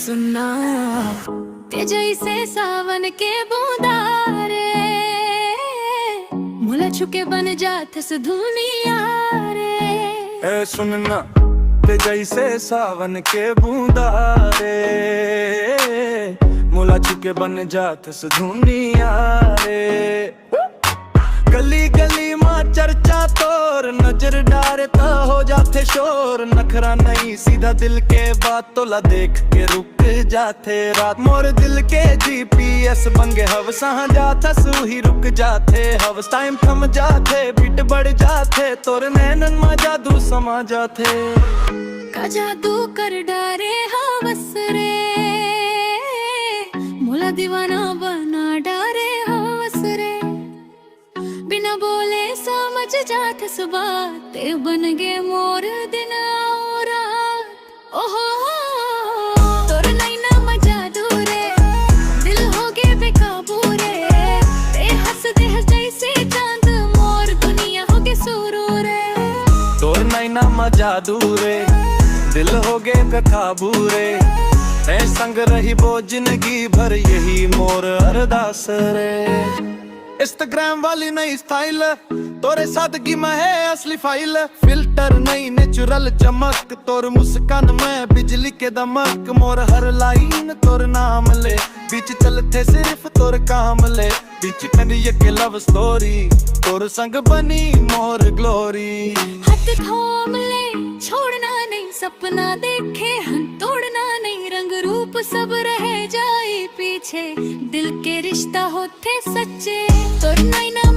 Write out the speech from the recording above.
सुनना ते जैसे सावन के बूंदारे मुला छुके बन जाते दुनिया रे। ए सुनना ते जैसे सावन के बूंदारे मुला छुके बन जाते दुनिया रे। गली गली माँ चर्चा तोर नजर डारे तो हो जाते शोर। नखरा नहीं सीधा दिल के बात तोला देख के रुक जाते रात। मोर दिल के GPS बंगे हवस जाता सू ही रुक जाते हवस। टाइम थम जाते बीट बढ़ जाते तोर नैनन में जादू समा जाते। का जादू कर डारे हवस रे मुला दीवाना बना डारे हवस रे। बिना बोले समझ जाते सुबह ते बन गए मोर दिन और रात। ओहो तोर नैना में जादू रे दिल हो गए बेकाबू रे। ते हंस दे हंस जैसे चांद मोर दुनिया हो गए शुरू रे। तोर नैना में जादू रे दिल हो गए बेकाबू रे। ते संग रही वो जिंदगी भर यही मोर अरदास रे। इंस्टाग्राम वाली नई स्टाइल तोरे सादगी में है असली फाइल। फिल्टर नहीं नेचुरल चमक तोर मुस्कान में बिजली के दमक। मोर हर लाइन तोर नाम ले बीच चलते सिर्फ तोर काम ले। बीच करिए के लव स्टोरी तोर संग बनी मोर ग्लोरी। हाथ थाम ले छोड़ना नहीं सपना देखे हम तोड़ना नहीं। रंग रूप सब रह जाए पीछे दिल के रिश्ता होते सच्चे। तोर नैना